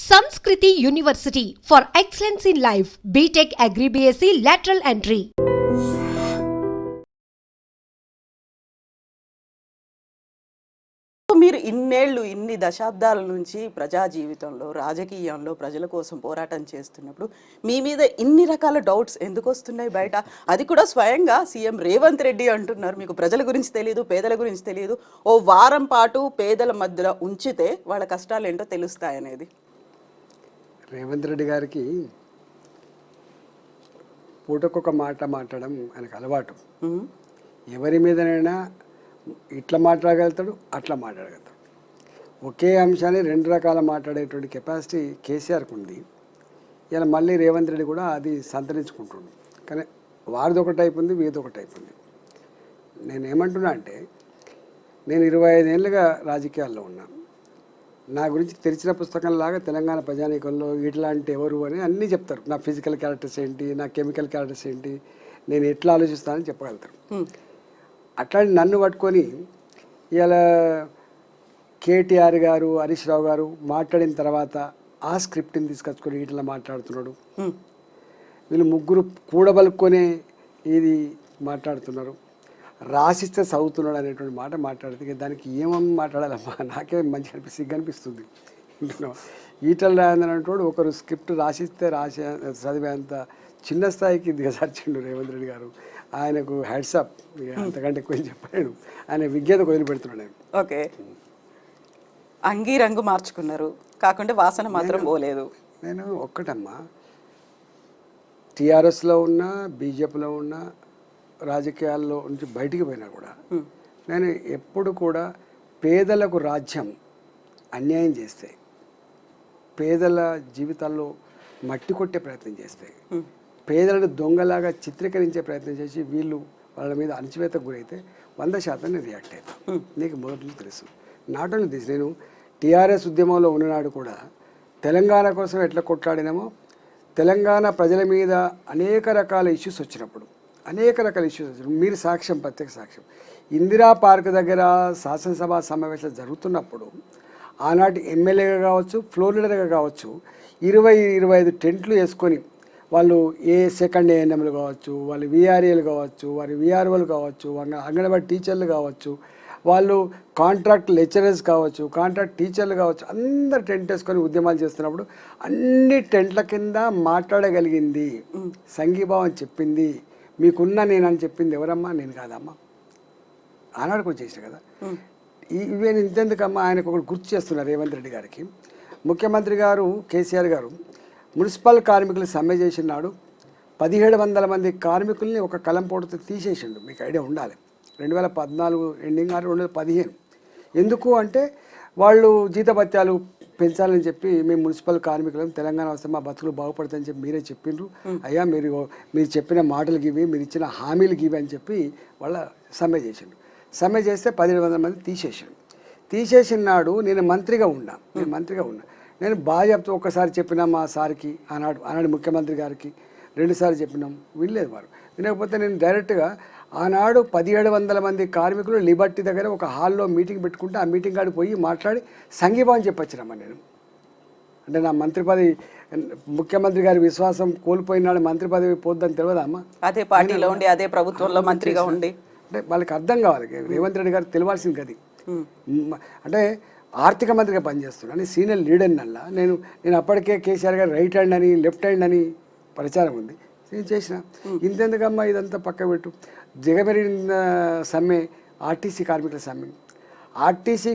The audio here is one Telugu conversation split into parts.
Sanskriti University for excellence in life. BTech Agri BSc lateral entry. మీరు ఇన్ని దశాబ్దాల నుంచి ప్రజా జీవితంలో రాజకీయంలో ప్రజల కోసం పోరాటం చేస్తున్నప్పుడు మీ మీద ఇన్ని రకాల డౌట్స్ ఎందుకు వస్తున్నాయి బయట? అది కూడా స్వయంగా సీఎం రేవంత్ రెడ్డి అంటున్నారు మీకు ప్రజల గురించి తెలియదు, పేదల గురించి తెలియదు, ఓ వారం పాటు పేదల మధ్యలో ఉంచితే వాళ్ళ కష్టాలు ఏంటో తెలుస్తాయనేది. రేవంత్ రెడ్డి గారికి పూటకొక మాట మాట్లాడడం ఆయనకు అలవాటు. ఎవరి మీదనైనా ఇట్లా మాట్లాడగలుగుతాడు, అట్లా మాట్లాడగలుగుతాడు. ఒకే అంశాన్ని రెండు రకాల మాట్లాడేటువంటి కెపాసిటీ కేసీఆర్కి ఉంది. ఇలా మళ్ళీ రేవంత్ రెడ్డి కూడా అది సంతరించుకుంటుండు. కానీ వారిది ఒక టైప్ ఉంది, వీరిది ఒక టైప్ ఉంది. నేను ఏమంటున్నా అంటే, నేను 25 ఏళ్ళుగా రాజకీయాల్లో ఉన్నాను. నా గురించి తెరిచిన పుస్తకంలాగా తెలంగాణ ప్రజానీకంలో ఇట్లాంటి ఎవరు అని అన్నీ చెప్తారు. నా ఫిజికల్ క్యారెక్టర్స్ ఏంటి, నా కెమికల్ క్యారెక్టర్స్ ఏంటి, నేను ఎట్లా ఆలోచిస్తానని చెప్పగలుగుతారు. అట్లాంటి నన్ను పట్టుకొని ఇలా కేటీఆర్ గారు, హరీష్ రావు గారు మాట్లాడిన తర్వాత ఆ స్క్రిప్ట్ని తీసుకొచ్చుకొని ఇట్లా మాట్లాడుతున్నాడు, వీళ్ళు ముగ్గురు కూడబలుక్కొని ఇది మాట్లాడుతున్నారు, రాసిస్తే చదువుతున్నాడు అనేటువంటి మాట మాట్లాడితే దానికి ఏమని మాట్లాడాలమ్మా, నాకే మంచి సిగ్గనిపిస్తుంది. ఈటల రాజేందర్ అనేటోడు ఒకరు స్క్రిప్ట్ రాసిస్తే చదివేంత చిన్న స్థాయికి దిగజార్చిండు రేవంత్ రెడ్డి గారు. ఆయనకు హ్యాట్సాప్, అంతకంటే ఎక్కువ చెప్పాడు. ఆయన విజ్ఞత వదిలిపెడుతున్నాడు. ఓకే, అంగీ రంగు మార్చుకున్నారు కాకుండా వాసన మాత్రం పోలేదు. నేను ఒక్కటమ్మా, టీఆర్ఎస్లో ఉన్నా, బీజేపీలో ఉన్నా, రాజకీయాల్లో నుంచి బయటికి పోయినా కూడా నేను ఎప్పుడు కూడా పేదలకు రాజ్యం అన్యాయం చేస్తే, పేదల జీవితాల్లో మట్టి కొట్టే ప్రయత్నం చేస్తే, పేదలను దొంగలాగా చిత్రీకరించే ప్రయత్నం చేసి వీళ్ళు వాళ్ళ మీద అణచివేతకు గురైతే 100% నేను రియాక్ట్ అవుతాను. నీకు మొదటి నుంచి తెలుసు. నాట్ ఓన్లీ దిస్, నేను టీఆర్ఎస్ ఉద్యమంలో ఉన్ననాడు కూడా తెలంగాణ కోసం ఎట్లా కొట్లాడినామో, తెలంగాణ ప్రజల మీద అనేక రకాల ఇష్యూస్ వచ్చినప్పుడు మీరు సాక్ష్యం, ప్రత్యక్ష సాక్ష్యం. ఇందిరా పార్క్ దగ్గర శాసనసభ సమావేశాలు జరుగుతున్నప్పుడు ఆనాటి ఎమ్మెల్యేగా కావచ్చు, ఫ్లోర్ లీడర్గా కావచ్చు, 20-25 టెంట్లు వేసుకొని వాళ్ళు సెకండ్ ఏఎన్ఎంలు కావచ్చు, వాళ్ళు విఆర్ఏలు కావచ్చు, వారి విఆర్ఓలు కావచ్చు, అంగన్వాడీ టీచర్లు కావచ్చు, వాళ్ళు కాంట్రాక్ట్ లెక్చరర్స్ కావచ్చు, కాంట్రాక్ట్ టీచర్లు కావచ్చు, అందరు టెంట్ వేసుకొని ఉద్యమాలు చేస్తున్నప్పుడు అన్ని టెంట్ల కింద మాట్లాడగలిగింది, సంఘీభావం చెప్పింది, మీకున్నా నేనని చెప్పింది ఎవరమ్మా? నేను కాదమ్మా, ఆనాడుకు వచ్చేసాను కదా. ఇవే ఇంతెందుకమ్మా, ఆయనకు ఒకటి గుర్తు చేస్తున్నారు రేవంత్ రెడ్డి గారికి. ముఖ్యమంత్రి గారు కేసీఆర్ గారు మున్సిపల్ కార్మికులు సమ్మె చేసినాడు, 1700 మంది కార్మికుల్ని ఒక కలంపోటుతో తీసేసిండు. మీకు ఐడియా ఉండాలి. 2014 ఎండింగ్ 2015. ఎందుకు అంటే వాళ్ళు జీతభత్యాలు పెంచాలని చెప్పి మేము మున్సిపల్ కార్మికులను తెలంగాణ వస్తే మా బతుకులు బాగుపడతాయని చెప్పి మీరే చెప్పిండ్రు. అయ్యా మీరు చెప్పిన మాటలు గివి, మీరు ఇచ్చిన హామీలు గివి అని చెప్పి వాళ్ళ సమ్మె చేసిండు. సమ్మె చేస్తే 1700 మంది తీసేసిన నాడు నేను మంత్రిగా ఉన్నా. నేను బాగా చెప్తూ ఒక్కసారి చెప్పినా మా సార్కి, ఆనాడు ముఖ్యమంత్రి గారికి 2 సార్లు చెప్పినాం, వినలేదు వారు. వినకపోతే నేను డైరెక్ట్గా ఆనాడు 1700 మంది కార్మికులు లిబర్టీ దగ్గర ఒక హాల్లో మీటింగ్ పెట్టుకుంటే ఆ మీటింగ్ కాడికి పోయి మాట్లాడి సంఘీభావం చెప్పొచ్చినమ్మా నేను. అంటే నా మంత్రి పదవి, ముఖ్యమంత్రి గారి విశ్వాసం కోల్పోయినాడు, మంత్రి పదవి పోద్దని తెలియదా అమ్మా? అదే పార్టీలో ఉండి అదే ప్రభుత్వంలో మంత్రిగా ఉండి అంటే వాళ్ళకి అర్థం కావాలి. రేవంత్ రెడ్డి గారికి తెలియాల్సింది గది. అంటే ఆర్థిక మంత్రిగా పనిచేస్తున్నాను, సీనియర్ లీడర్నల్లా నేను అప్పటికే కేసీఆర్ గారు రైట్ హ్యాండ్ అని, లెఫ్ట్ హ్యాండ్ అని ప్రచారం ఉంది, నేను చేసిన. ఇంతెందుకమ్మా ఇదంతా పక్క పెట్టు. జగమెరిగిన సమ్మె ఆర్టీసీ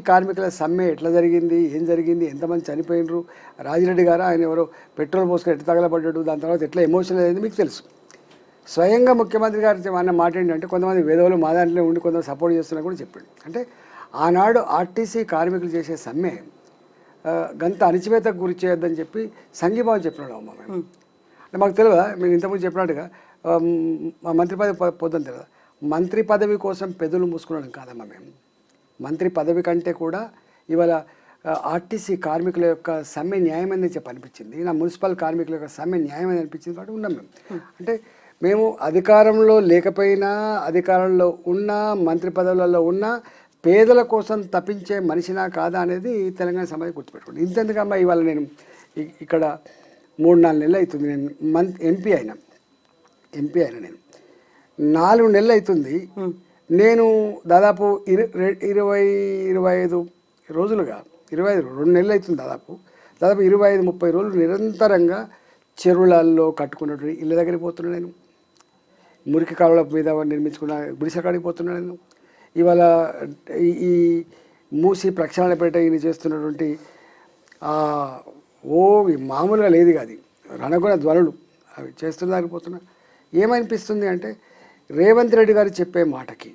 కార్మికుల సమ్మె ఎట్లా జరిగింది, ఏం జరిగింది, ఎంతమంది చనిపోయినరు, రాజిరెడ్డి గారు ఆయన ఎవరో పెట్రోల్ పోసుకొని ఎట్లా తగలబడ్డాడు, దాని తర్వాత ఎట్లా ఎమోషనల్ అయింది మీకు తెలుసు. స్వయంగా ముఖ్యమంత్రి గారు అన్న మాట ఏంటంటే, కొంతమంది వేదవులు మా దాంట్లో ఉండి కొంతమంది సపోర్ట్ చేస్తున్నా కూడా చెప్పాడు. అంటే ఆనాడు ఆర్టీసీ కార్మికులు చేసే సమ్మె గంత అణచివేతకు గురి చేయొద్దని చెప్పి సంఘీభావం చెప్పినాడు అమ్మ మేము. అంటే మాకు తెలియదా, మీరు ఇంతకుముందు చెప్పినట్టుగా మా మంత్రి పదవి పోద్దని తెలియదా? మంత్రి పదవి కోసం పెదవులు మూసుకున్నాం కాదమ్మా మేము. మంత్రి పదవి కంటే కూడా ఇవాళ ఆర్టీసీ కార్మికుల యొక్క సమ్మె న్యాయమని చెప్పి అనిపించింది, నా మున్సిపల్ కార్మికుల యొక్క సమ్మె న్యాయమని అనిపించింది కాబట్టి ఉన్నాం మేము. అంటే మేము అధికారంలో లేకపోయినా, అధికారంలో ఉన్నా, మంత్రి పదవులలో ఉన్నా పేదల కోసం తప్పించే మనిషినా కాదా అనేది తెలంగాణ సమాజం గుర్తుపెట్టుకోండి. ఇంతెందుకమ్మా ఇవాళ నేను ఇక్కడ 3-4 నెలలు అవుతుంది నేను ఎంపీ అయినా నేను 4 నెలలు అవుతుంది. నేను దాదాపు 20-25 రోజులుగా 2 నెలలు అవుతుంది దాదాపు 25-30 రోజులు నిరంతరంగా చెరువులలో కట్టుకున్నటువంటి ఇళ్ళ దగ్గరికి పోతున్నాను. నేను మురికి కాలువల మీద నిర్మించుకున్న గుడిసెకాడికి పోతున్నాను. నేను ఇవాళ ఈ మూసి ప్రక్షాళనపేట ఈయన చేస్తున్నటువంటి మామూలుగా లేదు కాదు, రణగుణ ధ్వనులు అవి చేస్తున్నారు పోతున్నా. ఏమనిపిస్తుంది అంటే రేవంత్ రెడ్డి గారు చెప్పే మాటకి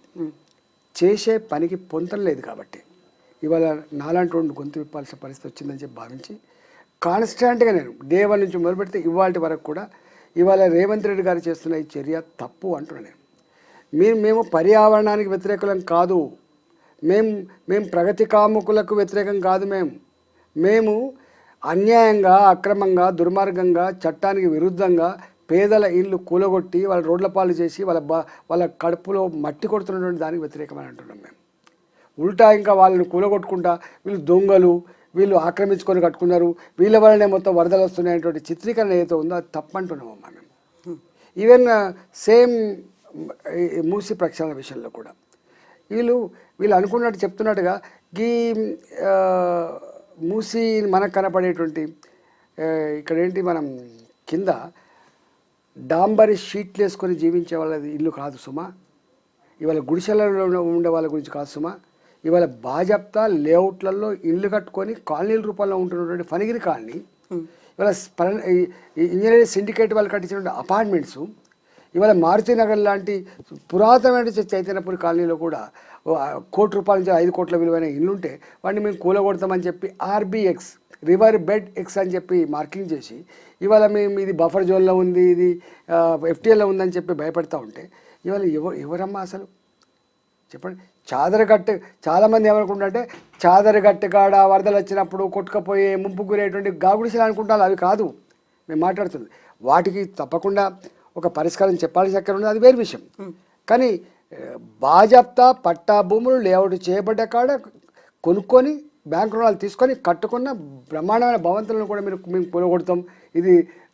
చేసే పనికి పొంతం లేదు కాబట్టి ఇవాళ నాలాంటి రెండు గొంతు విప్పాల్సిన పరిస్థితి వచ్చిందని చెప్పి భావించి కాన్స్టాంట్గా నేను డే 1 నుంచి మొదలు పెడితే ఇవాళ వరకు కూడా ఇవాళ రేవంత్ రెడ్డి గారు చేస్తున్న ఈ చర్య తప్పు అంటున్నాను నేను. మేము పర్యావరణానికి వ్యతిరేకులం కాదు, మేము ప్రగతి కాముకులకు వ్యతిరేకం కాదు, మేము అన్యాయంగా అక్రమంగా దుర్మార్గంగా చట్టానికి విరుద్ధంగా పేదల ఇళ్ళు కూలగొట్టి వాళ్ళ రోడ్ల పాలు చేసి వాళ్ళ కడుపులో మట్టి కొడుతున్నటువంటి దానికి వ్యతిరేకమని అంటున్నాం మేము. ఉల్టా ఇంకా వాళ్ళని కూలగొట్టుకుంటా వీళ్ళు దొంగలు, వీళ్ళు ఆక్రమించుకొని కట్టుకున్నారు, వీళ్ళ వల్లనే మొత్తం వరదలు వస్తున్నాయనేటువంటి చిత్రీకరణ ఏదైతే ఉందో అది తప్పంటున్నామమ్మా మేము. ఈవెన్ సేమ్ మూసి ప్రక్షాళన విషయంలో కూడా వీళ్ళు అనుకున్నట్టు చెప్తున్నట్టుగా ఈ మూసి మనకు కనపడేటువంటి ఇక్కడ ఏంటి మనం కింద డాంబరి షీట్లు వేసుకొని జీవించే వాళ్ళది ఇల్లు కాదు సుమా. ఇవాళ గుడిసెలలో ఉండే వాళ్ళ గురించి కాదు సుమా. ఇవాళ బాజప్తా లేఅవుట్లలో ఇల్లు కట్టుకొని కాలనీల రూపంలో ఉంటున్నటువంటి ఫణిగిరి కాలనీ, ఇవాళ ఇంజనీరింగ్ సిండికేట్ వాళ్ళు కట్టించినటువంటి అపార్ట్మెంట్స్, ఇవాళ మారుతినగర్ లాంటి పురాతనమైన చైతన్యపురి కాలనీలో కూడా ₹1 కోటి నుంచి 5 కోట్ల విలువైన ఇల్లుంటే వాటిని మేము కూలగొడతామని చెప్పి RBX రివర్ బెడ్ ఎక్స్ అని చెప్పి మార్కింగ్ చేసి ఇవాళ మేము ఇది బఫర్ జోన్లో ఉంది, ఇది FTLలో ఉందని చెప్పి భయపడతా ఉంటే ఇవాళ ఎవరమ్మా అసలు చెప్పండి. చాదరగట్టు చాలామంది ఏమనుకుంటుంటే చాదరగట్టు కాడ వరదలు వచ్చినప్పుడు కొట్టుకపోయే ముంపు గురేటువంటి గాగుడిసెలు అనుకుంటారు, అవి కాదు మేము మాట్లాడుతుంది. వాటికి తప్పకుండా ఒక పరిష్కారం చెప్పాల్సిన చక్కర ఉంది, అది వేరు విషయం. కానీ బాజప్తా పట్టా భూములు లేఅవుట్ చేయబడ్డ కాడ కొనుక్కొని బ్యాంక్ రుణాలు తీసుకొని కట్టుకున్న బ్రహ్మాండమైన భవంతులను కూడా మేము కూలగొడతాం, ఇది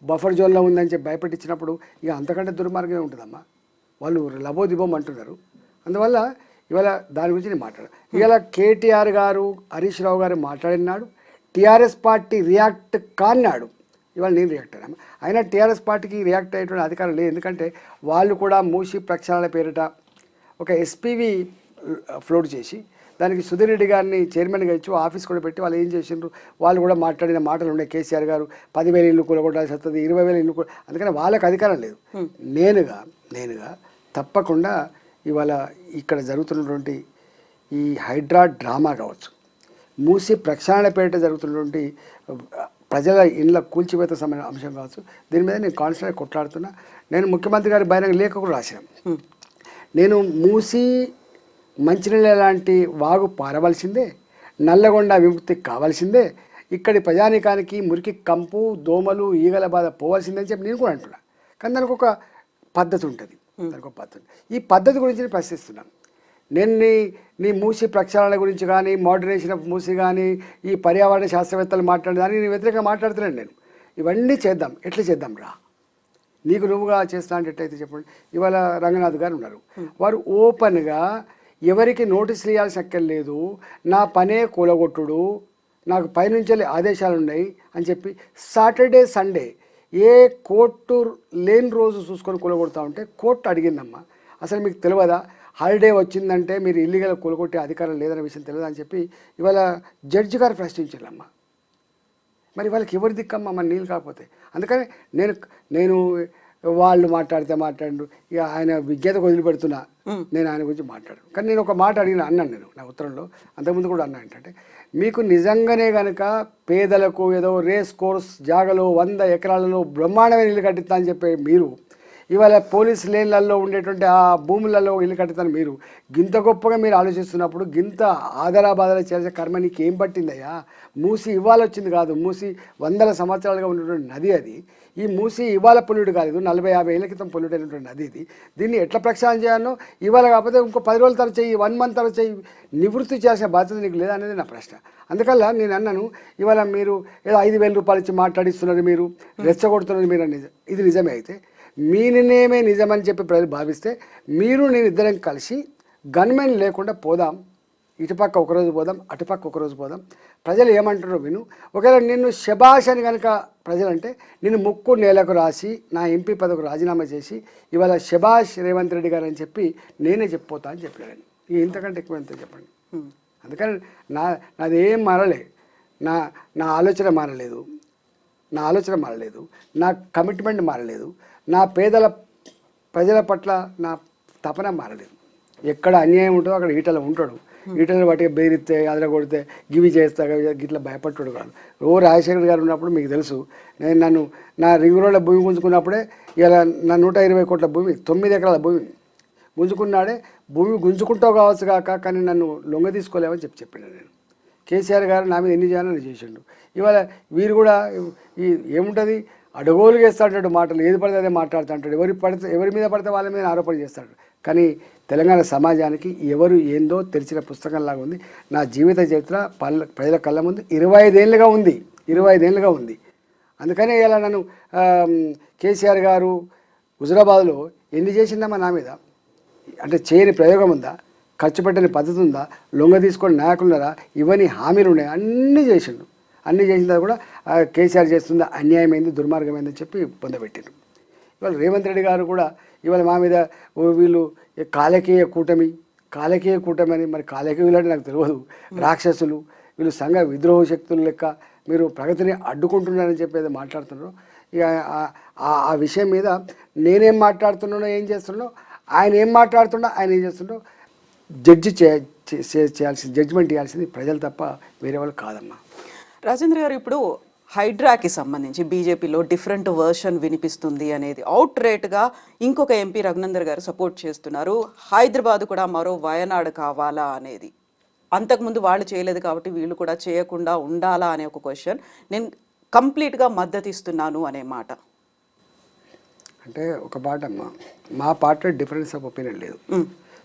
బఫర్ జోన్లో ఉందని చెప్పి భయపెట్టించినప్పుడు ఇక అంతకంటే దుర్మార్గమే ఉంటుందమ్మా. వాళ్ళు లబోదిబోం అంటున్నారు. అందువల్ల ఇవాళ దాని గురించి నేను మాట్లాడాను. ఇవాళ కేటీఆర్ గారు హరీష్ రావు గారు మాట్లాడినాడు, టీఆర్ఎస్ పార్టీ రియాక్ట్ కాన్నాడు, ఇవాళ నేను రియాక్ట్ అయ్యాను. అయినా టీఆర్ఎస్ పార్టీకి రియాక్ట్ అయ్యేటువంటి అధికారం లేదు, ఎందుకంటే వాళ్ళు కూడా మూసి ప్రక్షాళన పేరిట ఒక SPV ఫ్లోట్ చేసి దానికి సుధీర్ రెడ్డి గారిని చైర్మన్గా ఇచ్చి ఆఫీస్ కూడా పెట్టి వాళ్ళు ఏం చేసిండ్రు, వాళ్ళు కూడా మాట్లాడిన మాటలు ఉన్నాయి. కేసీఆర్ గారు 10,000 ఇల్లు కూలగొట్టాల్సి వస్తుంది, 20,000 ఇల్లు కూడా, అందుకని వాళ్ళకి అధికారం లేదు. నేనుగా తప్పకుండా ఇవాళ ఇక్కడ జరుగుతున్నటువంటి ఈ హైడ్రా డ్రామా కావచ్చు, మూసి ప్రక్షాళనపేట జరుగుతున్నటువంటి ప్రజల ఇళ్ళ కూల్చివేత సంబంధించిన అంశం కావచ్చు, దీని మీద నేను కాన్స్టెంట్గా కొట్లాడుతున్నా. నేను ముఖ్యమంత్రి గారి బహిరంగ లేఖ కూడా రాశాను. నేను మూసి మంచినీళ్ళ లాంటి వాగు పారవలసిందే, నల్లగొండ విముక్తి కావాల్సిందే, ఇక్కడి ప్రజానీకానికి మురికి కంపు దోమలు ఈగల బాధ పోవాల్సిందని చెప్పి నేను కూడా అంటున్నా. కానీ దానికి ఒక పద్ధతి ఉంటుంది, ఈ పద్ధతి గురించి నేను ప్రశ్నిస్తున్నాను. నేను నీ మూసి ప్రక్షాళన గురించి కానీ మోడరేషన్ ఆఫ్ మూసి కానీ ఈ పర్యావరణ శాస్త్రవేత్తలు మాట్లాడేదానికి నేను వ్యతిరేకంగా మాట్లాడుతున్నాను. నేను ఇవన్నీ చేద్దాం, ఎట్లా చేద్దాం రా, నీకు నువ్వుగా చేస్తా అంటే ఎట్లయితే చెప్పండి. ఇవాళ రంగనాథ్ గారు ఉన్నారు, వారు ఓపెన్గా ఎవరికి నోటీసులు ఇవ్వాల్సిన అక్కర్లేదు, నా పనే కూలగొట్టుడు, నాకు పైనుంచి ఆదేశాలు ఉన్నాయి అని చెప్పి సాటర్డే సండే ఏ కోర్టు లేని రోజు చూసుకొని కూలగొడతా ఉంటే కోర్టు అడిగిందమ్మా, అసలు మీకు తెలియదా హాలిడే వచ్చిందంటే మీరు ఇల్లీగల్ కూలగొట్టే అధికారం లేదనే విషయం తెలియదు అని చెప్పి ఇవాళ జడ్జి గారు ప్రశ్నించారమ్మా. మరి వాళ్ళకి ఎవరి దిక్కమ్మా మన నీళ్ళు కాకపోతే. అందుకని నేను వాళ్ళు మాట్లాడు ఇక ఆయన విజ్ఞతకు వదిలిపెడుతున్నా, నేను ఆయన గురించి మాట్లాడాను. కానీ నేను ఒక మాట అన్నాను నేను నా ఉత్తరంలో, అంతకుముందు కూడా అన్నా ఏంటంటే, మీకు నిజంగానే కనుక పేదలకు ఏదో రేస్ కోర్స్ జాగలో 100 ఎకరాలలో బ్రహ్మాండమైన ఇల్లు కట్టిస్తా అని చెప్పే మీరు ఇవాళ పోలీస్ లేన్లలో ఉండేటువంటి ఆ భూములలో ఇల్లు కట్టుతాను మీరు గింత గొప్పగా మీరు ఆలోచిస్తున్నప్పుడు గింత ఆదరాబాదర చేసే కర్మ నీకు ఏం పట్టిందయ్యా? మూసి ఇవాళ వచ్చింది కాదు, మూసి వందల సంవత్సరాలుగా ఉన్నటువంటి నది అది. ఈ మూసి ఇవాళ పొల్యూట్ కాలేదు, 40-50 ఏళ్ళ క్రితం పొల్యూట్ అయినటువంటి నది ఇది. దీన్ని ఎట్లా ప్రక్షాళన చేయాలో ఇవాళ కాకపోతే ఇంకో 10 రోజుల తర్వాత చెయ్యి, 1 మంత్ తర్వాత చెయ్యి, నివృత్తి చేసిన బాధ్యత నీకు లేదా అనేది నా ప్రశ్న. అందుకల్లా నేను అన్నాను, ఇవాళ మీరు ఏదో 5,000 రూపాయలు ఇచ్చి మాట్లాడిస్తున్నారు, మీరు రెచ్చగొడుతున్నారు మీరు అనేది ఇది నిజమే అయితే మీ నిర్ణయమే నిజమని చెప్పి ప్రజలు భావిస్తే మీరు నేను ఇద్దరం కలిసి గన్మెన్ లేకుండా పోదాం, ఇటుపక్క ఒకరోజు పోదాం, అటుపక్క ఒకరోజు పోదాం, ప్రజలు ఏమంటారో విను. ఒకవేళ నిన్ను శబాష్ అని కనుక ప్రజలంటే నిన్ను ముక్కు నేలకు రాసి నా ఎంపీ పదవికి రాజీనామా చేసి ఇవాళ శబాష్ రేవంత్ రెడ్డి గారు అని చెప్పి నేనే చెప్పిపోతా అని చెప్పాను. ఇంతకంటే ఎక్కువ ఎంత చెప్పండి. అందుకని నాదేం మారలే, నా ఆలోచన మారలేదు, నా కమిట్మెంట్ మారలేదు, నా ప్రజల పట్ల నా తపన మారలేదు. ఎక్కడ అన్యాయం ఉంటుందో అక్కడ ఈటల ఉంటాడు, ఈటలు వాటికి బెదిరిస్తే అదర కొడితే గివి చేస్తా గిట్లా భయపడ్డాడు కాదు. రాజశేఖర్ గారు ఉన్నప్పుడు మీకు తెలుసు, నేను నా రింగ్ రోడ్ల భూమి గుంజుకున్నప్పుడే ఇలా నా 120 కోట్ల భూమి 9 ఎకరాల భూమి గుంజుకున్నాడే, భూమి గుంజుకుంటావు కావచ్చు కాక కానీ నన్ను లొంగ తీసుకోలేమని చెప్పాను నేను. కేసీఆర్ గారు నా మీద ఎన్ని చేయాలని చేసిండు. ఇవాళ వీరు కూడా ఏముంటుంది అడగోలు చేస్తాడు, మాటలు ఏది పడితే అదే మాట్లాడుతుంటాడు, ఎవరి మీద పడితే వాళ్ళ మీద ఆరోపణ చేస్తాడు. కానీ తెలంగాణ సమాజానికి ఎవరు ఏందో తెరిచిన పుస్తకంలాగా ఉంది. నా జీవిత చరిత్ర ప్రజల కళ్ళ ముందు 25 ఏళ్ళుగా ఉంది. అందుకనే ఇలా నన్ను కేసీఆర్ గారు హుజురాబాద్లో ఎన్ని చేసిందమ్మా నా మీద, అంటే చేయని ప్రయోగం ఉందా, ఖర్చు పెట్టని పద్ధతి ఉందా, లొంగ తీసుకొని నాయకులున్నారా, ఇవన్నీ హామీలు ఉన్నాయి, అన్నీ చేసిన తర్వాత కూడా కేసీఆర్ చేస్తుందా అన్యాయమైంది, దుర్మార్గమైందని చెప్పి పొందబెట్టారు. ఇవాళ రేవంత్ రెడ్డి గారు కూడా ఇవాళ మా మీద వీళ్ళు కాలకేయ కూటమి అని, మరి కాలకేయులు అంటే నాకు తెలియదు, రాక్షసులు వీళ్ళు సంఘ విద్రోహ శక్తుల లెక్క మీరు ప్రగతిని అడ్డుకుంటున్నారని చెప్పేది మాట్లాడుతున్నారు. ఇక ఆ విషయం మీద నేనేం మాట్లాడుతున్నానో ఏం చేస్తున్నానో, ఆయన ఏం మాట్లాడుతున్నా ఆయన ఏం చేస్తుండో జడ్జిమెంట్ చేయాల్సింది ప్రజలు తప్ప వేరే వాళ్ళు కాదమ్మా. రాజేంద్ర గారు, ఇప్పుడు హైడ్రాకి సంబంధించి బీజేపీలో డిఫరెంట్ వర్షన్ వినిపిస్తుంది అనేది అవుట్ రేట్గా ఇంకొక ఎంపీ రఘునందర్ గారు సపోర్ట్ చేస్తున్నారు. హైదరాబాద్ కూడా మరో వయనాడు కావాలా అనేది, అంతకుముందు వాళ్ళు చేయలేదు కాబట్టి వీళ్ళు కూడా చేయకుండా ఉండాలా అనే ఒక క్వశ్చన్. నేను కంప్లీట్గా మద్దతు ఇస్తున్నాను అనే మాట. అంటే ఒక మాట అమ్మా, మా పార్టీ డిఫరెన్స్ ఆఫ్ ఒపీనియన్ లేదు.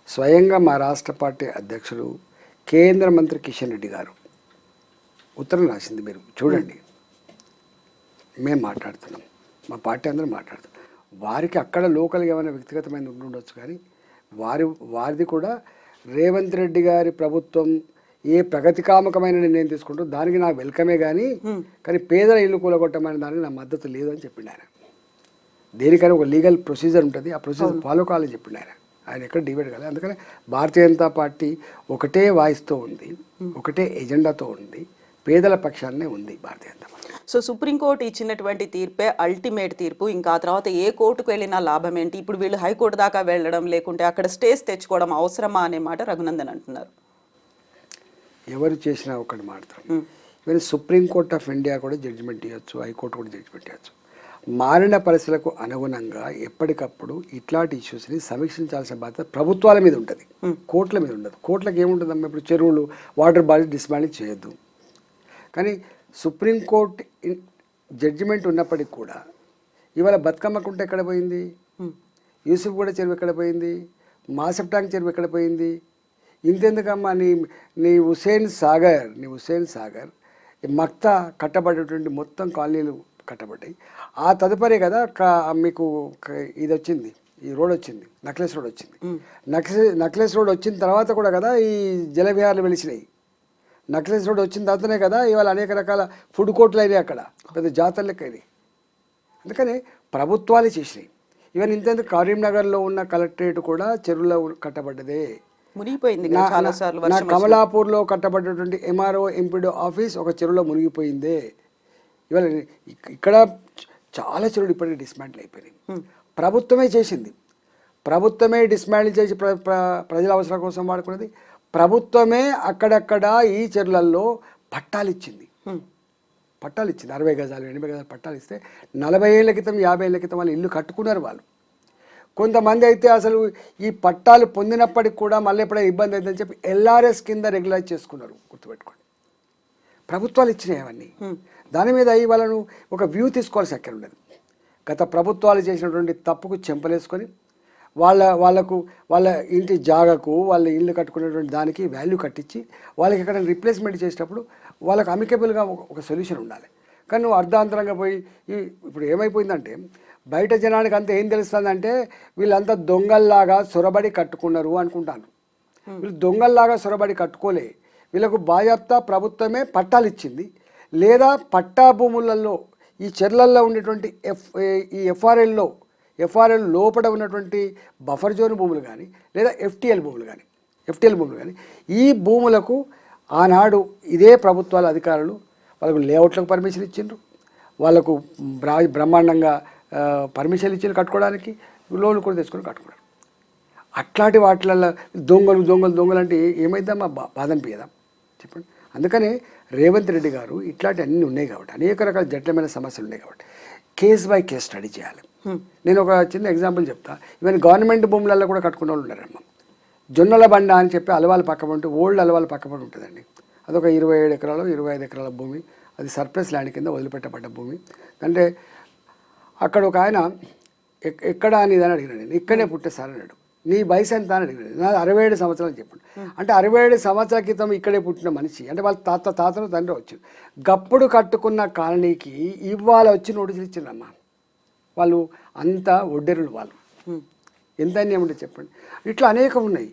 స్వయంగా మా రాష్ట్ర పార్టీ అధ్యక్షుడు కేంద్ర మంత్రి కిషన్ రెడ్డి గారు ఉత్తరం రాసింది, మీరు చూడండి. మేము మాట్లాడుతున్నాం, మా పార్టీ అందరూ మాట్లాడుతున్నాం. వారికి అక్కడ లోకల్గా ఏమైనా వ్యక్తిగతమైన ఉండొచ్చు, కానీ వారిది కూడా రేవంత్ రెడ్డి గారి ప్రభుత్వం ఏ ప్రగతికామకమైన నిర్ణయం తీసుకుంటూ దానికి నాకు వెల్కమే కానీ పేదల ఇల్లు కూలగొట్టమైన దానికి నా మద్దతు లేదు అని చెప్పిండు ఆయన. దేనికైనా ఒక లీగల్ ప్రొసీజర్ ఉంటుంది, ఆ ప్రొసీజర్ ఫాలో కావాలని చెప్పిండు ఆయన ఎక్కడ డివైడ్ కాలేదు. అందుకని భారతీయ జనతా పార్టీ ఒకటే వాయిస్తో ఉంది, ఒకటే ఎజెండాతో ఉంది, పేదల పక్షాన్నే ఉంది Bharatiya Janata party. So supreme court ఇచ్చినటువంటి తీర్పే అల్టిమేట్ తీర్పు, ఇంకా ఆ తర్వాత ఏ కోర్టుకు వెళ్ళినా లాభం ఏంటి, ఇప్పుడు వీళ్ళు హైకోర్టు దాకా వెళ్ళడం లేకుంటే అక్కడ స్టేస్ తెచ్చుకోవడం అవసరమా అనే మాట రఘునందన్ అంటున్నారు. ఎవరు చేసినా ఒకటి మాడతారు. ఈవెన్ సుప్రీంకోర్టు ఆఫ్ ఇండియా కూడా జడ్జిమెంట్ ఇవ్వచ్చు, హైకోర్టు కూడా జడ్జిమెంట్ ఇవ్వచ్చు. మారిన పరిస్థితులకు అనుగుణంగా ఎప్పటికప్పుడు ఇట్లాంటి ఇష్యూస్ని సమీక్షించాల్సిన బాధ్యత ప్రభుత్వాల మీద ఉంటుంది, కోర్టుల మీద ఉండదు. కోర్టులకు ఏముంటుందమ్మా, ఇప్పుడు చెరువులు వాటర్ బాడీస్ డిస్మాండింగ్ చేయొద్దు. కానీ సుప్రీంకోర్టు జడ్జిమెంట్ ఉన్నప్పటికి కూడా ఇవాళ బతుకమ్మకుంట ఎక్కడ పోయింది, యూసుఫ్ కూడా చెరువు ఎక్కడ పోయింది, మాసప్ ట్యాంక్ చెరువు ఎక్కడ పోయింది, ఇంతెందుకమ్మా నీ హుస్సేన్ సాగర్ మక్తా కట్టబడేటువంటి మొత్తం కాలనీలు కట్టబడ్డాయి. ఆ తదుపరి కదా మీకు ఇది వచ్చింది, ఈ రోడ్ వచ్చింది, నక్లెస్ రోడ్ వచ్చింది. నక్లెస్ రోడ్ వచ్చిన తర్వాత కూడా కదా ఈ జలవిహారాలు వెలిసినాయి. నక్లెస్ రోడ్ వచ్చిన తర్వాతనే కదా ఇవాళ అనేక రకాల ఫుడ్ కోర్టులు అయినాయి, అక్కడ పెద్ద జాతర లెక్క అయినాయి. అందుకని ప్రభుత్వాలు చేసినాయి. ఈవెన్ ఇంతెందుకు కరీంనగర్లో ఉన్న కలెక్టరేట్ కూడా చెరువులో కట్టబడ్డదే, మునిగిపోయింది. కమలాపూర్లో కట్టబడ్డటువంటి ఎంఆర్ఓ ఎంపీడో ఆఫీస్ ఒక చెరువులో మునిగిపోయిందే. ఇవాళ ఇక్కడ చాలా చెరువులు ఇప్పటికీ డిస్మాంటిల్ అయిపోయినాయి. ప్రభుత్వమే చేసింది, ప్రభుత్వమే డిస్మాంటిల్ చేసి ప్రజల అవసరం కోసం వాడుకున్నది ప్రభుత్వమే. అక్కడక్కడ ఈ చెరువులలో పట్టాలు ఇచ్చింది, 60 గజాలు 80 గజాలు పట్టాలు ఇస్తే 40 ఏళ్ల క్రితం 50 ఏళ్ల క్రితం వాళ్ళు ఇల్లు కట్టుకున్నారు. వాళ్ళు కొంతమంది అయితే అసలు ఈ పట్టాలు పొందినప్పటికి కూడా మళ్ళీ ఎప్పుడైనా ఇబ్బంది అవుతుందని చెప్పి ఎల్ఆర్ఎస్ కింద రెగ్యులైజ్ చేసుకున్నారు. గుర్తుపెట్టుకోండి, ప్రభుత్వాలు ఇచ్చినాయి అవన్నీ. దాని మీద వాళ్ళను ఒక వ్యూ తీసుకోవాల్సి అక్కడ ఉండదు. గత ప్రభుత్వాలు చేసినటువంటి తప్పుకు చెంపలేసుకొని వాళ్ళ ఇంటి జాగకు వాళ్ళ ఇల్లు కట్టుకునేటువంటి దానికి వాల్యూ కట్టించి వాళ్ళకి ఎక్కడ రిప్లేస్మెంట్ చేసేటప్పుడు వాళ్ళకి అమికబుల్గా ఒక సొల్యూషన్ ఉండాలి. కానీ నువ్వు అర్ధాంతరంగా పోయి ఇప్పుడు ఏమైపోయిందంటే బయట జనానికి అంతా ఏం తెలుస్తుందంటే వీళ్ళంతా దొంగల్లాగా సొరబడి కట్టుకున్నారు అనుకుంటాను. వీళ్ళు దొంగల్లాగా సొరబడి కట్టుకోలే. వీళ్ళకు బాధ్యత ప్రభుత్వమే పట్టాలు ఇచ్చింది, లేదా పట్టా భూములలో ఈ చెర్లల్లో ఉండేటువంటి ఈ ఎఫ్ఆర్ఎల్ లోపల ఉన్నటువంటి బఫర్ జోన్ భూములు కానీ లేదా ఎఫ్టీఎల్ భూములు కానీ ఈ భూములకు ఆనాడు ఇదే ప్రభుత్వాల అధికారులు వాళ్ళకు లేఅవుట్లకు పర్మిషన్ ఇచ్చిండ్రు, వాళ్ళకు బ్రహ్మాండంగా పర్మిషన్ ఇచ్చిండ్రు కట్టుకోవడానికి, లోన్లు కూడా తెచ్చుకొని కట్టుకున్నారు. అట్లాంటి వాటిలలో దొంగలు అంటే ఏమైందమ్మా, బాధ అనిపించదా చెప్పండి. అందుకనే రేవంత్ రెడ్డి గారు ఇట్లాంటి అన్నీ ఉన్నాయి కాబట్టి, అనేక రకాల జటిలమైన సమస్యలు ఉన్నాయి కాబట్టి కేస్ బై కేస్ స్టడీ చేయాలి. నేను ఒక చిన్న ఎగ్జాంపుల్ చెప్తా. ఈవెన్ గవర్నమెంట్ భూములలో కూడా కట్టుకునే వాళ్ళు ఉన్నారమ్మా. జొన్నల బండ అని చెప్పి అలవాలు పక్కపడి ఓల్డ్ అలవాలు పక్కపడి ఉంటుందండి. అదొక 27 ఎకరాలు 25 ఎకరాల భూమి, అది సర్ప్లస్ ల్యాండ్ కింద వదిలిపెట్టబడ్డ భూమి. అంటే అక్కడ ఒక ఆయన ఎక్కడ అని అని అడిగినాడు. నేను ఇక్కడే పుట్టే సార్ అన్నాడు. నీ వయసు ఎంత అని అడిగినాడు. నాది 67 సంవత్సరాలు చెప్పాడు. అంటే 67 సంవత్సరాల క్రితం ఇక్కడే పుట్టిన మనిషి, అంటే వాళ్ళ తాతను తండ్రి వచ్చాడు. గప్పుడు కట్టుకున్న కాలనీకి ఇవాళ వచ్చి నోటీసులు ఇచ్చిందమ్మా. వాళ్ళు అంతా ఒడ్డెరులు, వాళ్ళు ఎంత ఏమంటే చెప్పండి. ఇట్లా అనేకం ఉన్నాయి.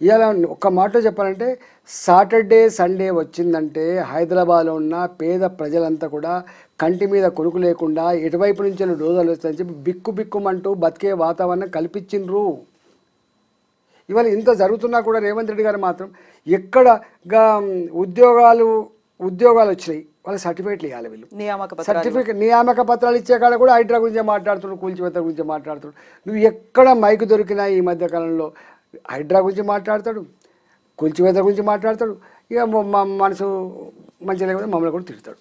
ఇలా ఒక్క మాటలో చెప్పాలంటే సాటర్డే సండే వచ్చిందంటే హైదరాబాద్లో ఉన్న పేద ప్రజలంతా కూడా కంటి మీద కొనుక్కు లేకుండా ఎటువైపు నుంచి రోజులు వస్తాయని చెప్పి బిక్కుమంటూ బతికే వాతావరణం కల్పించిండ్రు. ఇవాళ ఇంత జరుగుతున్నా కూడా రేవంత్ రెడ్డి గారు మాత్రం ఎక్కడ ఉద్యోగాలు వచ్చినాయి, వాళ్ళ సర్టిఫికేట్లు ఇవ్వాలి. వీళ్ళు నియామక పత్రాలు ఇచ్చే కాడ కూడా హైడ్రా గురించి మాట్లాడుతున్నాడు, కూల్చివేత గురించి మాట్లాడుతున్నాడు. నువ్వు ఎక్కడ మైకు దొరికినా ఈ మధ్యకాలంలో హైడ్రా గురించి మాట్లాడతాడు, కూల్చివేత గురించి మాట్లాడతాడు. ఇక మనసు మంచిగా లేకపోతే మమ్మల్ని కూడా తిడతాడు.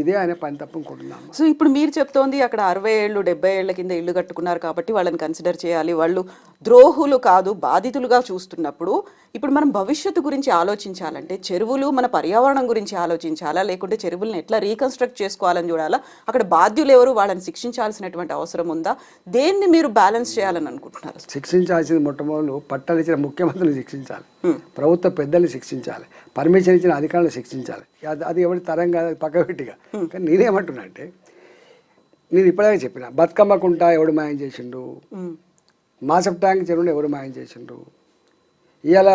ఇదే ఆయన పని తప్ప అనుకుంటున్నాను. సో ఇప్పుడు మీరు చెప్తోంది అక్కడ 60 ఏళ్ళు 70 ఏళ్ల కింద ఇల్లు కట్టుకున్నారు కాబట్టి వాళ్ళని కన్సిడర్ చేయాలి, వాళ్ళు ద్రోహులు కాదు బాధితులుగా చూస్తున్నప్పుడు ఇప్పుడు మనం భవిష్యత్తు గురించి ఆలోచించాలంటే చెరువులు మన పర్యావరణం గురించి ఆలోచించాలా, లేకుంటే చెరువులను ఎట్లా రీకన్స్ట్రక్ట్ చేసుకోవాలని చూడాలా, అక్కడ బాధ్యులు ఎవరు వాళ్ళని శిక్షించాల్సినటువంటి అవసరం ఉందా, దేన్ని మీరు బ్యాలెన్స్ చేయాలని అనుకుంటున్నారు? శిక్షించాల్సింది మొట్టమొదలు పట్టాలు ఇచ్చిన ముఖ్యమంత్రిని శిక్షించాలి, ప్రభుత్వ పెద్దల్ని శిక్షించాలి, పర్మిషన్ ఇచ్చిన అధికారులను శిక్షించాలి. అది ఎవరి తరంగా పక్కబెట్టిగా. కానీ నేనేమంటున్నా అంటే, నేను ఇప్పటికే చెప్పిన బతుకమ్మకుంట ఎవడు మాయం చేసిండు, మాసప్ ట్యాంక్ చెరువును ఎవరు మాయం చేసిండ్రు, ఇవాళ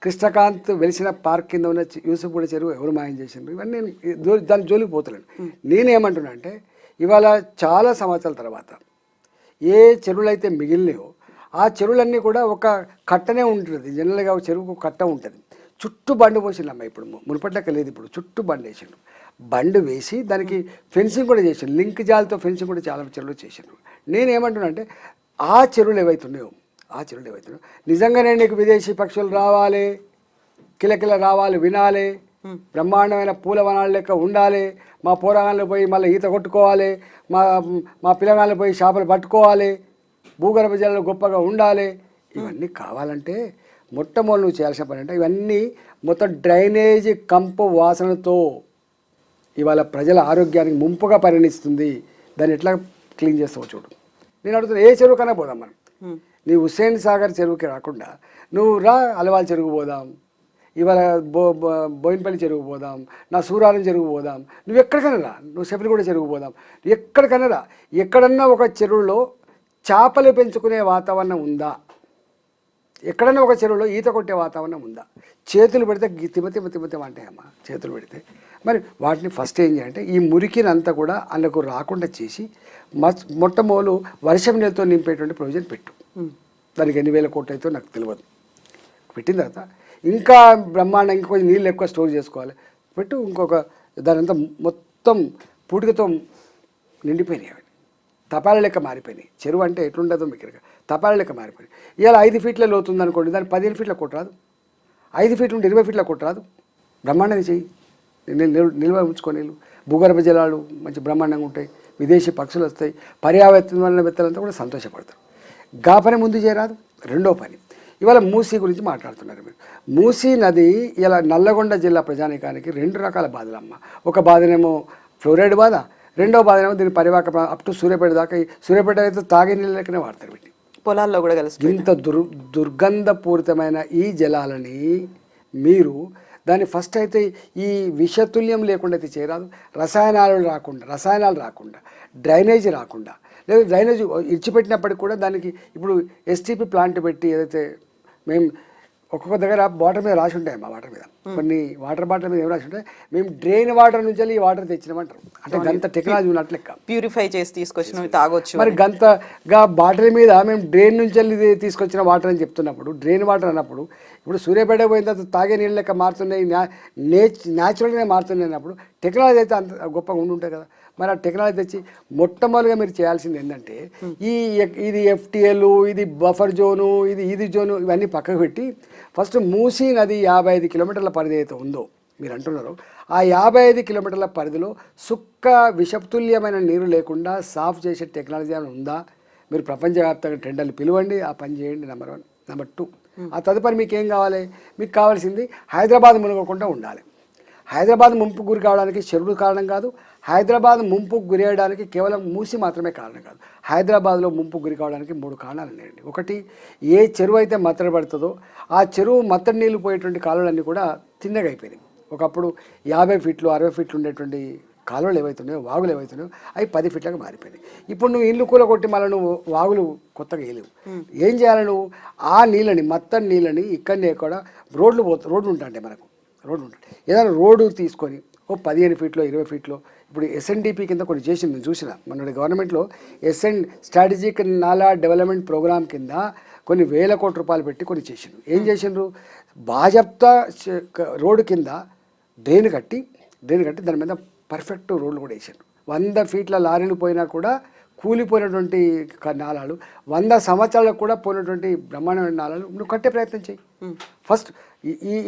కృష్ణకాంత్ వెలిసిన పార్క్ కింద ఉన్న యూసుఫ్గూడ చెరువు ఎవరు మాయం చేసిండ్రు, ఇవన్నీ నేను దాని జోలికి పోతలేను. నేనేమంటున్నా అంటే ఇవాళ చాలా సంవత్సరాల తర్వాత ఏ చెరువులు అయితే మిగిలినాయో ఆ చెరువులన్నీ కూడా ఒక కట్టనే ఉంటుంది. జనరల్గా చెరువుకు కట్ట ఉంటుంది, చుట్టూ బండి పోసిండమ్మ. ఇప్పుడు మునుపట్లకి లేదు, ఇప్పుడు చుట్టూ బండి వేసిండు. బండి వేసి దానికి ఫెన్సింగ్ కూడా చేసిండు, లింక్ జాలతో ఫెన్సింగ్ కూడా చాలా చెరువులు చేసిండు. నేనేమంటున్నా అంటే ఆ చెరువులు ఏవైతున్నాయో నిజంగానే నీకు విదేశీ పక్షులు రావాలి, కిలకిల రావాలి, వినాలి, బ్రహ్మాండమైన పూల వనాల లెక్క ఉండాలి, మా పోరాగాళ్ళు పోయి మళ్ళీ ఈత కొట్టుకోవాలి, మా పిల్లగాళ్ళు పోయి చేపలు పట్టుకోవాలి, భూగర్భ జలాలు గొప్పగా ఉండాలి, ఇవన్నీ కావాలంటే మొట్టమొదటి నువ్వు చేయాల్సిన పని అంటే ఇవన్నీ మొత్తం డ్రైనేజీ కంపు వాసనతో ఇవాళ ప్రజల ఆరోగ్యానికి ముంపుగా పరిగణిస్తుంది. దాన్ని ఎట్లా క్లీన్ చేస్తావు చూడు. నేను అడుగుతున్నా, ఏ చెరువు కన్నా పోదాం మనం. నీ హుస్సేన్ సాగర్ చెరువుకి రాకుండా నువ్వు రా అలవాల్ చెరువు పోదాం, ఇవాళ బోయినపల్లి చెరువు పోదాం, నా సూరారం చెరువు పోదాం, నువ్వు ఎక్కడికైనా రా, నువ్వు సెఫిలిగూడ చెరువు పోదాం, ఎక్కడికైనా రా. ఎక్కడన్నా ఒక చెరువులో చేపలు పెంచుకునే వాతావరణం ఉందా? ఎక్కడన్నా ఒక చెరువులో ఈత కొట్టే వాతావరణం ఉందా? చేతులు పెడితే తిమ్మతిమ్మ అంటాయమ్మా చేతులు పెడితే. మరి వాటిని ఫస్ట్ ఏం చేయాలంటే ఈ మురికినంతా కూడా అందుకు రాకుండా చేసి మొట్టమొదలు వర్షం నీళ్ళతో నింపేటువంటి ప్రొవిజన్ పెట్టు. దానికి ఎన్ని వేల కోట్లు అయితే నాకు తెలియదు. పెట్టిన తర్వాత ఇంకా బ్రహ్మాండం ఇంకా కొంచెం నీళ్ళు ఎక్కువ స్టోర్ చేసుకోవాలి పెట్టు. ఇంకొక దాని అంతా మొత్తం పూటికతో నిండిపోయినాయి, అవి తపాల లెక్క మారిపోయినాయి. చెరువు అంటే ఎట్లుంటుందో మీకు తపాల లెక్క మారిపోయినాయి. ఇవాళ 5 ఫీట్ల లోతుంది అనుకోండి, దాన్ని 15 ఫీట్ల కొట్టరాదు, 5 ఫీట్లు ఉంటే 20 ఫీట్ల కొట్టరాదు. బ్రహ్మాండంగా చెయ్యి, నిల్వ ఉంచుకొని భూగర్భ జలాలు మంచి బ్రహ్మాండంగా ఉంటాయి, విదేశీ పక్షులు వస్తాయి, పర్యావరణవేత్తలంతా కూడా సంతోషపడతారు. గా పని ముందు చేయరాదు. రెండో పని, ఇవాళ మూసీ గురించి మాట్లాడుతున్నారు మీరు. మూసీ నది ఇలా నల్లగొండ జిల్లా ప్రజానికానికి 2 రకాల బాధలమ్మ. ఒక బాధనేమో ఫ్లోరైడ్ బాధ, రెండో బాధనేమో దీని పరివాహక అప్ టు సూర్యాపేట దాకా. సూర్యాపేట అయితే తాగే నీళ్ళు లెక్కనే వాడతారు వీటిని, పొలాల్లో కూడా కలిసి. ఇంత దుర్గంధపూరితమైన ఈ జలాలని మీరు దాన్ని ఫస్ట్ అయితే ఈ విషతుల్యం లేకుండా అయితే చేయరాదు. రసాయనాలు రాకుండా డ్రైనేజీ రాకుండా, లేదా డ్రైనేజ్ ఇచ్చిపెట్టినప్పటికి కూడా దానికి ఇప్పుడు ఎస్టీపీ ప్లాంట్ పెట్టి ఏదైతే మేము ఒక్కొక్క దగ్గర బాటిల్ మీద రాసి ఉంటాయి, మా వాటర్ మీద కొన్ని వాటర్ బాటిల్ మీద ఏం రాసి ఉంటాయి, మేము డ్రైన్ వాటర్ నుంచి ఈ వాటర్ తెచ్చినామంటారు. అంటే గంత టెక్నాలజీ ఉన్నట్లు లెక్క. ప్యూరిఫై చేసి తీసుకొచ్చిన తాగొచ్చు. మరి గంతగా బాటిల్ మీద మేము డ్రైన్ నుంచి వెళ్ళి తీసుకొచ్చిన వాటర్ అని చెప్తున్నప్పుడు, డ్రైన్ వాటర్ అన్నప్పుడు ఇప్పుడు సూర్యాపేట పోయిన తర్వాత తాగే నీళ్ళు లెక్క మారుతున్నాయి, న్యాచురల్గానే మారుతున్నాయి అన్నప్పుడు టెక్నాలజీ అయితే అంత గొప్పగా ఉండుంటాయి కదా. మరి ఆ టెక్నాలజీ తెచ్చి మొట్టమొదటిగా మీరు చేయాల్సింది ఏంటంటే ఇది FTL, ఇది బఫర్ జోను, ఇది జోను, ఇవన్నీ పక్కకు పెట్టి ఫస్ట్ మూసీ నది 55 కిలోమీటర్ల పరిధి అయితే ఉందో మీరు అంటున్నారు, ఆ 55 కిలోమీటర్ల పరిధిలో విషతుల్యమైన నీరు లేకుండా సాఫ్ చేసే టెక్నాలజీ అని ఉందా? మీరు ప్రపంచవ్యాప్తంగా టెండర్లు పిలవండి, ఆ పని చేయండి. నెంబర్ 1. నెంబర్ 2, ఆ తదుపరి మీకు ఏం కావాలి? మీకు కావాల్సింది హైదరాబాద్ మునగకుండా ఉండాలి. హైదరాబాద్ ముంపు గురి కావడానికి చెరువులు కారణం కాదు, హైదరాబాద్ ముంపుకు గురి అయ్యడానికి కేవలం మూసి మాత్రమే కారణం కాదు. హైదరాబాద్లో ముంపు గురి కావడానికి 3 కారణాలు ఉన్నాయండి. ఒకటి, ఏ చెరువు అయితే మత్తడి పడుతుందో ఆ చెరువు మత్తడి నీళ్ళు పోయేటువంటి కాలువలన్నీ కూడా తిన్నగా అయిపోయినాయి. ఒకప్పుడు 50 ఫీట్లు 60 ఫీట్లు ఉండేటువంటి కాలువలు ఏవైతున్నాయో, వాగులు ఏవైతున్నాయో అవి 10 ఫీట్లకు మారిపోయినాయి. ఇప్పుడు నువ్వు ఇల్లు కూల కొట్టి మళ్ళీ నువ్వు వాగులు కొత్తగా వేయలేవు. ఏం చేయాలి? నువ్వు ఆ నీళ్ళని, మత్తడి నీళ్ళని ఇక్కడనే కూడా రోడ్లు ఉంటాయంటే మనకు రోడ్డు ఉంటుంది, ఏదైనా రోడ్డు తీసుకొని 15 ఫీట్లో 20 ఫీట్లో ఇప్పుడు SNDP కింద కొన్ని చేసింది నేను చూసిన. మన గవర్నమెంట్లో స్ట్రాటజిక్ నాలా డెవలప్మెంట్ ప్రోగ్రామ్ కింద కొన్ని వేల కోట్ల రూపాయలు పెట్టి కొన్ని చేసిండ్రు. ఏం చేసిండ్రు? బాజప్తా రోడ్డు కింద డ్రైన్ కట్టి దాని మీద పర్ఫెక్ట్ రోడ్లు కూడా వేసిండ్రు. 100 ఫీట్ల లారీలు పోయినా కూడా కూలిపోయినటువంటి నాళాలు, 100 సంవత్సరాలకు కూడా పోయినటువంటి బ్రహ్మాండమైన నాళాలు నువ్వు కట్టే ప్రయత్నం చేయి. ఫస్ట్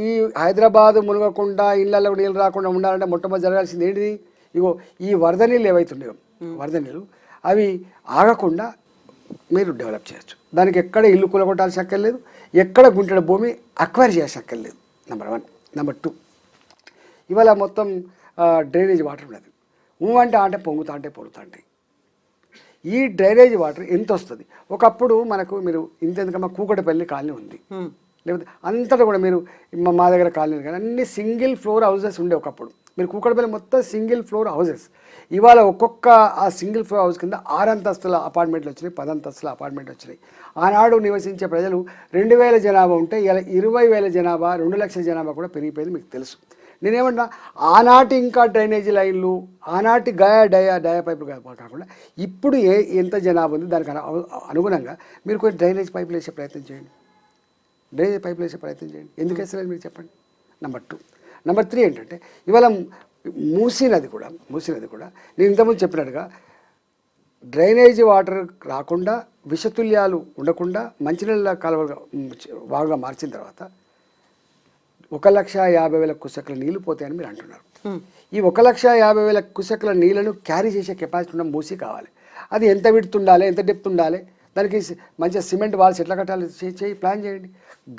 ఈ హైదరాబాద్ మునగకుండా, ఇళ్ళల్లో నీళ్ళు రాకుండా ఉండాలంటే మొట్టమొదటి జరగాల్సింది ఏంటిది? ఇగో ఈ వరద నీళ్ళు ఏవైతున్నాయో, వరద నీళ్ళు అవి ఆగకుండా మీరు డెవలప్ చేయొచ్చు. దానికి ఎక్కడ ఇల్లు కూలగొట్టాల్సిన అక్కర్లేదు, ఎక్కడ గుంటెడ భూమి అక్వైర్ చేయాల్సిన అక్కర్లేదు. నెంబర్ 1. నెంబర్ 2, ఇవాళ మొత్తం డ్రైనేజ్ వాటర్ ఉన్నది. అంటే పొంగుతా అంటే పొడుతా. ఈ డ్రైనేజ్ వాటర్ ఎంత వస్తుంది? ఒకప్పుడు మనకు మీరు ఇంతెందుకమ్మా కూకటపల్లి కాలనీ ఉంది, లేకపోతే అంతటా కూడా మీరు మా దగ్గర కాలనీ కానీ అన్ని సింగిల్ ఫ్లోర్ హౌసెస్ ఉండే. ఒకప్పుడు మీరు కూకటపల్లి మొత్తం సింగిల్ ఫ్లోర్ హౌసెస్. ఇవాళ ఒక్కొక్క ఆ సింగిల్ ఫ్లోర్ హౌస్ కింద 6 అంతస్తుల అపార్ట్మెంట్లు వచ్చినాయి, 10 అంతస్తుల అపార్ట్మెంట్లు వచ్చినాయి. ఆనాడు నివసించే ప్రజలు 2000 జనాభా ఉంటే ఇలా 20,000 జనాభా, 2 లక్షల జనాభా కూడా పెరిగిపోయింది మీకు తెలుసు. నేనేమన్నా ఆనాటి ఇంకా డ్రైనేజీ లైన్లు, ఆనాటి డయా పైపులు కాకుండా ఇప్పుడు ఎంత జనాభా ఉంది దానికి అనుగుణంగా మీరు కొన్ని డ్రైనేజ్ పైపులు వేసే ప్రయత్నం చేయండి. ఎందుకు వేసలేదు మీరు చెప్పండి. నెంబర్ 2. నెంబర్ 3 ఏంటంటే ఇవాళ మూసీ నది కూడా నేను ఇంతకుముందు చెప్పినట్టుగా డ్రైనేజీ వాటర్ రాకుండా, విషతుల్యాలు ఉండకుండా మంచినీళ్ళ కాలువగా బాగా మార్చిన తర్వాత 1,50,000 క్యూసెక్ల నీళ్లు పోతాయని మీరు అంటున్నారు. ఈ 1,50,000 క్యూసెక్ల నీళ్లను క్యారీ చేసే కెపాసిటీ ఉన్న మూసీ కావాలి. అది ఎంత విడ్త్ ఉండాలి, ఎంత డెప్త్ ఉండాలి, దానికి మంచిగా సిమెంట్ వాల్స్ ఎట్లా కట్టాలి ప్లాన్ చేయండి.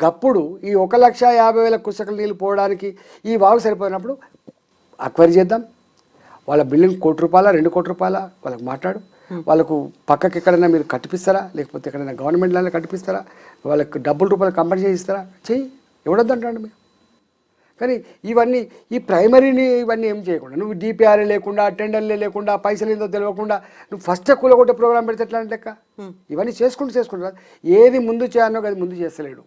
గప్పుడు ఈ 1,50,000 క్యూసెక్ల నీళ్ళు పోవడానికి ఈ వాగు సరిపోయినప్పుడు అక్వైరీ చేద్దాం. వాళ్ళ బిల్డింగ్ ₹1 కోటి 2 కోట్ల రూపాయల వాళ్ళకి మాట్లాడు. వాళ్ళకు పక్కకి ఎక్కడైనా మీరు కట్టిపిస్తారా, లేకపోతే ఎక్కడైనా గవర్నమెంట్ ల్యాండ్లో కట్టిపిస్తారా, వాళ్ళకి ₹10 కంపెన్సేషన్ ఇస్తారా? చెయ్యి, ఎవడొద్దంటాడు మీరు. కానీ ఈ ప్రైమరీని ఇవన్నీ ఏం చేయకుండా, నువ్వు DPR లేకుండా, టెండర్లే లేకుండా, పైసలు ఏందో తెలియకుండా నువ్వు ఫస్ట్ కూలగొట్టే ప్రోగ్రామ్ పెడితే ఎట్లా అంటే లెక్క? ఇవన్నీ చేసుకుంటా ఏది ముందు చేయాలో అది ముందు చేస్తలేడు,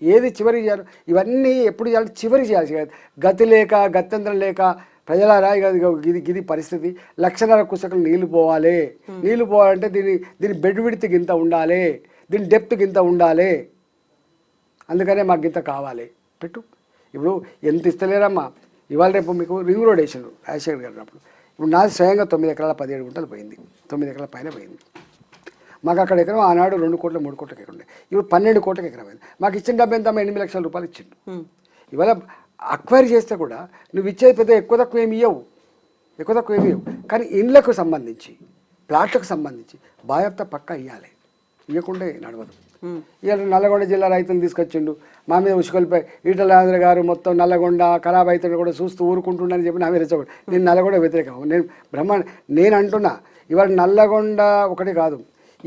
ఏది చివరి చేయాలో ఇవన్నీ ఎప్పుడు చేయాలి? చివరి చేయాల్సి. గత్యంతరం లేక ప్రజలారా ఇది పరిస్థితి. 1,50,000 క్యూసెక్లు నీళ్లు పోవాలంటే దీని బెడ్ విడ్త్ గింత ఉండాలి, దీని డెప్త్ గింత ఉండాలి, అందుకనే మాకు గింత కావాలి పెట్టు. ఇప్పుడు ఎంత ఇస్తలేరమ్మా. ఇవాళ రేపు మీకు రింగ్ రోడ్ వేసాడు రాజశేఖర్ గారు అప్పుడు. ఇప్పుడు నాది స్వయంగా 9 ఎకరాల 17 గుంటలు పోయింది, 9 ఎకరాల పైన పోయింది. మాకు అక్కడ ఎకరం ఆనాడు 2 కోట్ల 3 కోట్ల ఎకరం ఉండే, ఇప్పుడు 12 కోట్ల ఎకరం అయింది. మాకు ఇచ్చిన డబ్బు ఎంత? 8 లక్షల రూపాయలు ఇచ్చిండు. ఇవాళ అక్వైరీ చేస్తే కూడా నువ్వు ఇచ్చేది పెద్ద ఎక్కువ తక్కువ ఏమి ఇవ్వవు, కానీ ఇండ్లకు సంబంధించి, ప్లాట్లకు సంబంధించి బాధ్యత పక్కా ఇవ్వాలి. ఇవ్వకుంటే నడవదు. ఇవాళ నల్లగొండ జిల్లా రైతులు తీసుకొచ్చిండు, మా మీద ఉసుకొలిపై ఈటల రాజేంద్ర గారు మొత్తం నల్లగొండ ఖరాబ్ అవుతుంది కూడా చూస్తూ ఊరుకుంటుండని చెప్పి నా మీద రెచ్చగొడు. నేను నల్లగొండ వ్యతిరేకం, నేను అంటున్నా. ఇవాళ నల్లగొండ ఒకటి కాదు,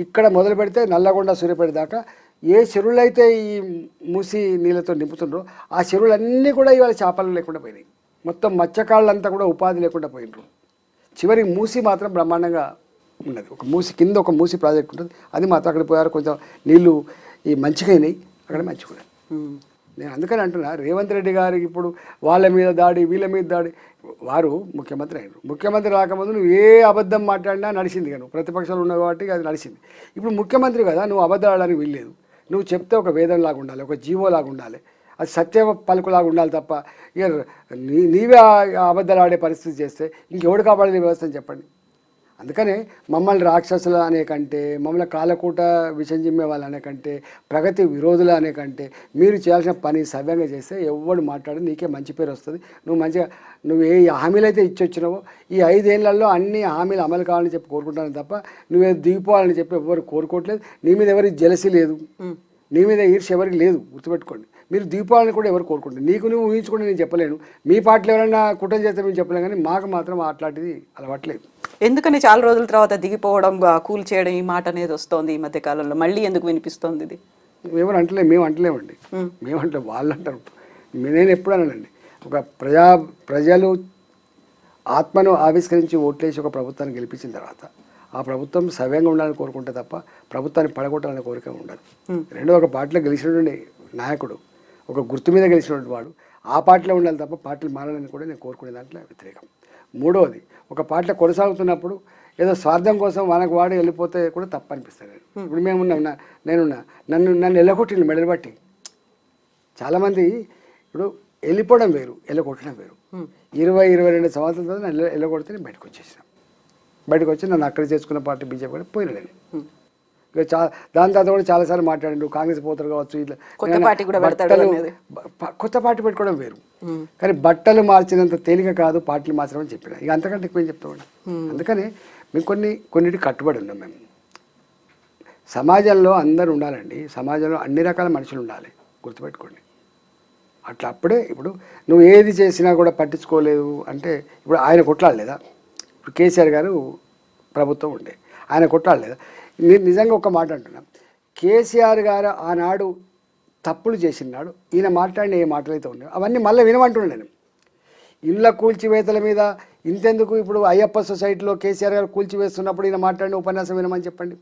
ఇక్కడ మొదలు పెడితే నల్లగొండ సూర్యాపేట దాకా ఏ చెరువులు అయితే ఈ మూసి నీళ్ళతో నింపుతుండ్రో ఆ చెరువులన్నీ కూడా ఇవాళ చేపలు లేకుండా పోయినాయి. మొత్తం మత్స్యకారులంతా కూడా ఉపాధి లేకుండా పోయినరు. చివరికి మూసి మాత్రం బ్రహ్మాండంగా ఉన్నది. ఒక మూసి కింద ఒక మూసి ప్రాజెక్ట్ ఉంటుంది, అది మాత్రం అక్కడ పోయారు. కొంచెం నీళ్లు ఈ మంచిగా అయినాయి, అక్కడ మంచిగా. నేను అందుకని అంటున్నా, రేవంత్ రెడ్డి గారికి ఇప్పుడు వాళ్ళ మీద దాడి, వీళ్ళ మీద దాడి. వారు ముఖ్యమంత్రి అయినారు, ముఖ్యమంత్రి రాకముందు నువ్వు ఏ అబద్ధం మాట్లాడినా నడిచింది కదా, నువ్వు ప్రతిపక్షాలు ఉన్నావు కాబట్టి అది నడిచింది. ఇప్పుడు ముఖ్యమంత్రి కదా, నువ్వు అబద్ధం ఆడడానికి వీల్లేదు. నువ్వు చెప్తే ఒక వేదంలాగా ఉండాలి, ఒక జీవోలాగా ఉండాలి, అది సత్య పలుకులాగా ఉండాలి తప్ప ఇక నీవే అబద్ధాలు ఆడే పరిస్థితి చేస్తే ఇంకెవడు కాపాడే వ్యవస్థ అని చెప్పండి. అందుకనే మమ్మల్ని రాక్షసులు అనే కంటే, మమ్మల్ని కాలకూట విషం జిమ్మే వాళ్ళు అనే కంటే, ప్రగతి విరోధులు అనే కంటే మీరు చేయాల్సిన పని సవ్యంగా చేస్తే ఎవడు మాట్లాడి నీకే మంచి పేరు వస్తుంది. నువ్వు మంచిగా నువ్వు ఏ హామీలు అయితే ఇచ్చొచ్చినావో ఈ 5 ఏళ్లలో అన్ని హామీలు అమలు కావాలని చెప్పి కోరుకుంటాను తప్ప నువ్వే దిగిపోవాలని చెప్పి ఎవరు కోరుకోవట్లేదు. నీ మీద ఎవరికి జెలసీ లేదు, నీ మీద ఈర్ష్య ఎవరికి లేదు, గుర్తుపెట్టుకోండి. మీరు దీపావళిని కూడా ఎవరు కోరుకుంటారు, నీకు నువ్వు ఊహించుకుంటే నేను చెప్పలేను, మీ పార్టీలో ఎవరైనా కుట్ర చేస్తే మేము చెప్పలేము, కానీ మాకు మాత్రం అట్లాంటిది అలవాట్లేదు. ఎందుకని చాలా రోజుల తర్వాత దిగిపోవడం, కూల్ చేయడం ఈ మాట అనేది వస్తుంది ఈ మధ్య కాలంలో, మళ్ళీ ఎందుకు వినిపిస్తోంది ఇది? ఎవరు అంటలేము, మేము అంటలేమండి, మేము అంటే వాళ్ళు అంటారు. నేను ఎప్పుడు అన్నానండి, ఒక ప్రజలు ఆత్మను ఆవిష్కరించి ఓట్లేసి ఒక ప్రభుత్వాన్ని గెలిపించిన తర్వాత ఆ ప్రభుత్వం సవ్యంగా ఉండాలని కోరుకుంటే తప్ప ప్రభుత్వాన్ని పడగొట్టాలనే కోరిక ఉండదు. రెండో, ఒక పార్టీలో గెలిచినటువంటి నాయకుడు, ఒక గుర్తు మీద గెలిచినటువంటి వాడు ఆ పార్టీలో ఉండాలి తప్ప పార్టీలు మారాలని కూడా నేను కోరుకునే దాంట్లో వ్యతిరేకం. మూడవది, ఒక పార్టీలో కొనసాగుతున్నప్పుడు ఏదో స్వార్థం కోసం మనకు వాడు వెళ్ళిపోతే కూడా తప్పు అనిపిస్తుంది. ఇప్పుడు నేనున్నా, నన్ను ఎల్లగొట్టిండు మెడలు బట్టి. చాలామంది ఇప్పుడు వెళ్ళిపోవడం వేరు, ఎల్లగొట్టడం వేరు. 20-22 సంవత్సరాల తర్వాత నన్ను ఎల్లగొడితే నేను బయటకు వచ్చి నన్ను అక్కడ చేసుకున్న పార్టీ బీజేపీ కూడా పోయినా నేను. దాని తర్వాత కూడా చాలాసార్లు మాట్లాడిండు, కాంగ్రెస్ పోతారు కావచ్చు, ఇట్లా కొత్త పార్టీ పెట్టుకోవడం వేరు. కానీ బట్టలు మార్చినంత తేలిక కాదు పార్టీలు మార్చడం అని చెప్పిన. ఇక అంతకంటే ఎక్కువ ఏం చెప్తామండి. అందుకని మేము కొన్నిటికి కట్టుబడి ఉన్నాం. మేము సమాజంలో అందరూ ఉండాలండి, సమాజంలో అన్ని రకాల మనుషులు ఉండాలి, గుర్తుపెట్టుకోండి. అట్లా అప్పుడే ఇప్పుడు నువ్వు ఏది చేసినా కూడా పట్టించుకోలేదు అంటే, ఇప్పుడు ఆయన కొట్లాడలేదా? ఇప్పుడు కేసీఆర్ గారు ప్రభుత్వం ఉండే, ఆయన కొట్లాడలేదా? నేను నిజంగా ఒక మాట అంటున్నా, కేసీఆర్ గారు ఆనాడు తప్పులు చేసినాడు, ఈయన మాట్లాడిన ఏ మాటలు అయితే ఉన్నాయో అవన్నీ మళ్ళీ వినమంటున్నాను నేను. ఇళ్ళ కూల్చివేతల మీద ఇంతెందుకు, ఇప్పుడు అయ్యప్ప సొసైటీలో కేసీఆర్ గారు కూల్చివేస్తున్నప్పుడు ఈయన మాట్లాడిన ఉపన్యాసం వినమని చెప్పండి,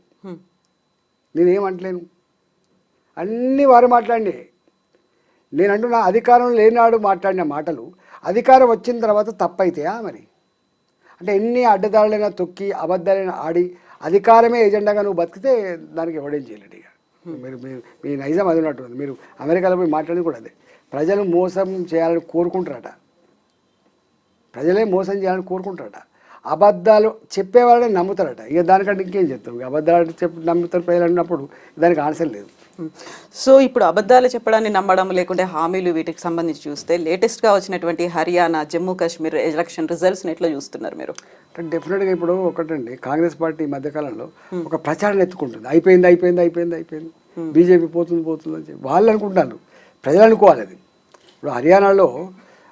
నేనేమంటలేను. అన్నీ వారు మాట్లాడి, నేను అంటున్నా అధికారం లేనాడు మాట్లాడిన మాటలు అధికారం వచ్చిన తర్వాత తప్పైతాయా మరి? అంటే ఎన్ని అడ్డదారులైనా తొక్కి అబద్ధాలైనా ఆడి అధికారమే ఎజెండాగా నువ్వు బతికితే దానికి ఎవడేం చేయలేడు. ఇక మీరు మీ నైజం అది ఉన్నట్టుంది. మీరు అమెరికాలో పోయి మాట్లాడింది కూడా అదే, ప్రజలు మోసం చేయాలని కోరుకుంటారట, ప్రజలే మోసం చేయాలని కోరుకుంటారట, అబద్ధాలు చెప్పేవాళ్ళని నమ్ముతారట. ఇక దానికంటే ఇంకేం చెప్తారు, అబద్ధాలు నమ్ముతారు ప్రజలు అన్నప్పుడు దానికి ఆన్సర్ లేదు. సో ఇప్పుడు అబద్ధాలు చెప్పడాన్ని నమ్మడం లేకుంటే హామీలు వీటికి సంబంధించి చూస్తే లేటెస్ట్గా వచ్చినటువంటి హర్యానా, జమ్మూ కాశ్మీర్ ఎలక్షన్ రిజల్ట్స్ని ఎట్లా చూస్తున్నారు మీరు? అంటే డెఫినెట్గా ఇప్పుడు ఒకటండి, కాంగ్రెస్ పార్టీ ఈ మధ్యకాలంలో ఒక ప్రచారం ఎత్తుకుంటుంది, అయిపోయింది బీజేపీ పోతుంది అని చెప్పి వాళ్ళు అనుకుంటున్నారు, ప్రజలు అనుకోవాలి. అది ఇప్పుడు హర్యానాలో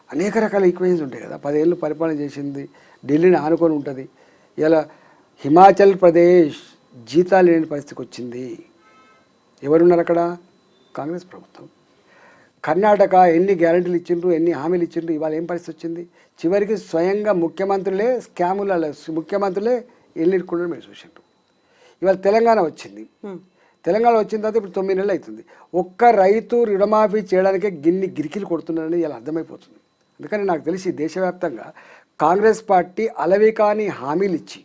అనేక రకాల ఈక్వేషన్స్ ఉంటాయి కదా, 10 ఏళ్ళు పరిపాలన చేసింది, ఢిల్లీని ఆనుకొని ఉంటుంది. ఇలా హిమాచల్ ప్రదేశ్ జీతాలు లేని పరిస్థితికి వచ్చింది. ఎవరున్నారు అక్కడ? కాంగ్రెస్ ప్రభుత్వం. కర్ణాటక ఎన్ని గ్యారెంటీలు ఇచ్చిండ్రు, ఎన్ని హామీలు ఇచ్చిండ్రు, ఇవాళ ఏం పరిస్థితి వచ్చింది? చివరికి స్వయంగా ముఖ్యమంత్రులే స్కాముల ముఖ్యమంత్రులే ఎల్లిరుకుండా మీరు చూసిండ్రు. ఇవాళ తెలంగాణ వచ్చింది, తెలంగాణ వచ్చిన తర్వాత ఇప్పుడు 9 నెలలు అవుతుంది. ఒక్క రైతు రుణమాఫీ చేయడానికే గిరికిలు కొడుతున్నారని ఇలా అర్థమైపోతుంది. అందుకని నాకు తెలిసి దేశవ్యాప్తంగా కాంగ్రెస్ పార్టీ అలవి కాని హామీలు ఇచ్చి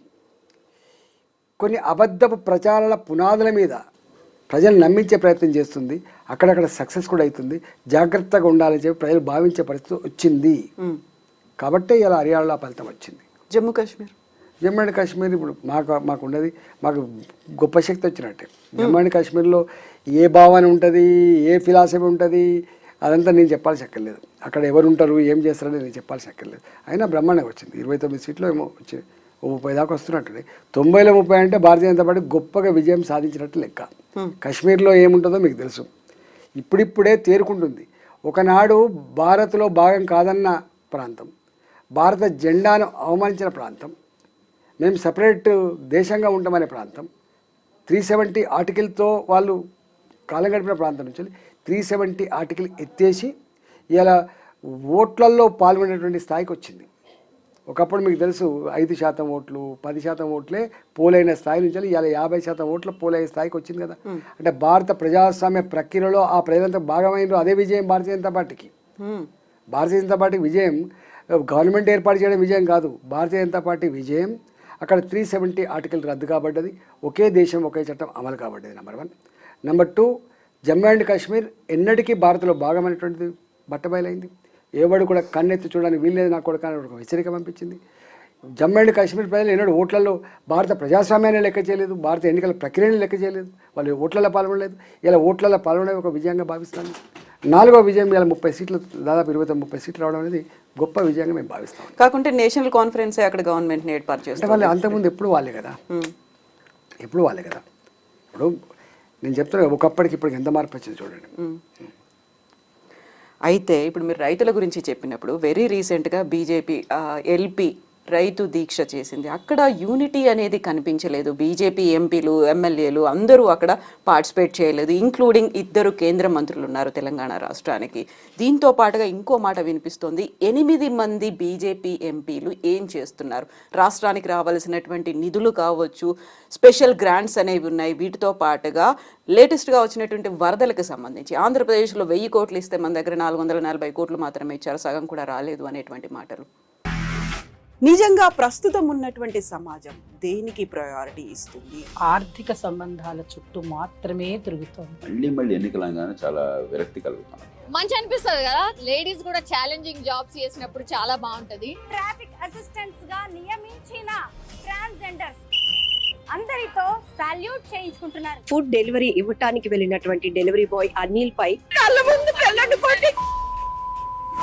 కొన్ని అబద్ధపు ప్రచారాల పునాదుల మీద ప్రజలు నమ్మించే ప్రయత్నం చేస్తుంది. అక్కడక్కడ సక్సెస్ కూడా అవుతుంది. జాగ్రత్తగా ఉండాలని చెప్పి ప్రజలు భావించే పరిస్థితి వచ్చింది. కాబట్టే ఇలా హర్యానాలో ఫలితం వచ్చింది. జమ్మూ అండ్ కాశ్మీర్ ఇప్పుడు మాకు ఉన్నది, మాకు గొప్ప శక్తి వచ్చినట్టే. జమ్మూ అండ్ కాశ్మీర్లో ఏ భావన ఉంటుంది, ఏ ఫిలాసఫీ ఉంటుంది, అదంతా నేను చెప్పాల్సి అక్కర్లేదు. అక్కడ ఎవరు ఉంటారు, ఏం చేస్తారని నేను చెప్పాల్సి అక్కర్లేదు. అయినా బ్రహ్మాండంగా వచ్చింది. 29 సీట్లు ఏమో 30 దాకా వస్తున్నట్టుంది. 90లో 30 అంటే భారతీయ జనతా పార్టీ గొప్పగా విజయం సాధించినట్టు లెక్క. కాశ్మీర్లో ఏముంటుందో మీకు తెలుసు. ఇప్పుడిప్పుడే తేరుకుంటుంది. ఒకనాడు భారత్లో భాగం కాదన్న ప్రాంతం, భారత జెండాను అవమానించిన ప్రాంతం, మేము సపరేట్ దేశంగా ఉంటామనే ప్రాంతం, 370 ఆర్టికల్తో వాళ్ళు కాలం గడిపిన ప్రాంతం నుంచి 370 ఆర్టికల్ ఎత్తేసి ఇలా ఓట్లల్లో పాల్గొనేటువంటి స్థాయికి వచ్చింది. ఒకప్పుడు మీకు తెలుసు 5% ఓట్లు 10% ఓట్లే పోలైన స్థాయి నుంచి ఇలా 50% ఓట్ల పోలైన స్థాయికి వచ్చింది కదా. అంటే భారత ప్రజాస్వామ్య ప్రక్రియలో ఆ ప్రజలంతా భాగమైనరు. అదే విజయం భారతీయ జనతా పార్టీకి. భారతీయ జనతా పార్టీ విజయం గవర్నమెంట్ ఏర్పాటు చేయడం విజయం కాదు. భారతీయ జనతా పార్టీ విజయం అక్కడ 370 ఆర్టికల్ రద్దు కాబడ్డది. ఒకే దేశం ఒకే చట్టం అమలు కాబడ్డది. Number 1. Number 2, Jammu and Kashmir ఎన్నటికీ భారత్లో భాగమైనటువంటిది బట్టబయలైంది. ఎవడు కూడా కన్నెత్తి చూడడానికి వీల్లేదు నా కొడుకు అని ఒక హెచ్చరిక పంపించింది. జమ్మూ అండ్ కాశ్మీర్ ప్రజలు ఎన్నడూ ఓట్లలో భారత ప్రజాస్వామ్యాన్ని లెక్క చేయలేదు, భారత ఎన్నికల ప్రక్రియని లెక్క చేయలేదు, వాళ్ళు ఓట్లలో పాల్గొనలేదు. ఇలా ఓట్లలో పాల్గొనే ఒక విజయంగా భావిస్తాను. 4వ విజయం ఇలా 30 సీట్లు, దాదాపు 29-30 సీట్లు రావడం అనేది గొప్ప విజయంగా మేము భావిస్తాం. కాకుంటే నేషనల్ కాన్ఫరెన్స్ అక్కడ గవర్నమెంట్ని ఏర్పాటు చేస్తారు. అంటే వాళ్ళు అంతకుముందు ఎప్పుడు వాళ్ళే కదా, ఎప్పుడు వాళ్ళే కదా. ఇప్పుడు నేను చెప్తున్నా ఒకప్పటికి ఇప్పటికి ఎంత మార్పు వచ్చింది చూడండి. అయితే ఇప్పుడు మీరు రైతుల గురించి చెప్పినప్పుడు వెరీ రీసెంట్గా బీజేపీ ఎల్పీ రైతు దీక్ష చేసింది. అక్కడ యూనిటీ అనేది కనిపించలేదు. బీజేపీ ఎంపీలు ఎమ్మెల్యేలు అందరూ అక్కడ పార్టిసిపేట్ చేయలేదు, ఇంక్లూడింగ్ 2 కేంద్ర మంత్రులు ఉన్నారు తెలంగాణ రాష్ట్రానికి. దీంతో పాటుగా ఇంకో మాట వినిపిస్తోంది, 8 మంది బీజేపీ ఎంపీలు ఏం చేస్తున్నారు, రాష్ట్రానికి రావాల్సినటువంటి నిధులు కావచ్చు, స్పెషల్ గ్రాంట్స్ అనేవి ఉన్నాయి. వీటితో పాటుగా లేటెస్ట్గా వచ్చినటువంటి వరదలకు సంబంధించి ఆంధ్రప్రదేశ్లో 1000 కోట్లు ఇస్తే మన దగ్గర 440 కోట్లు మాత్రమే ఇచ్చారు, సగం కూడా రాలేదు అనేటువంటి మాటలు. నిజంగా ప్రస్తుతం ఉన్నటువంటి సమాజం దేనికి ప్రయారిటీ ఇస్తుంది? ఆర్థిక సంబంధాల చుట్టూ మాత్రమే తిరుగుతుంది. మళ్ళీ ఎన్నికలంగానే చాలా విరక్తి కలుగుతాం. మంచి అనిపిస్తుంది కదా, లేడీస్ కూడా ఛాలెంజింగ్ జాబ్స్ చేసినప్పుడు చాలా బాగుంటది. ట్రాఫిక్ అసిస్టెంట్స్ గా నియమించిన ట్రాన్స్జెండర్స్ అందరితో సాల్యూట్ చేయించుకుంటున్నారు. ఫుడ్ డెలివరీ ఇవ్వటానికి వెళ్ళినటువంటి డెలివరీ బాయ్ అనిల్ పై కళ్ళ ముందు పెళ్ళండి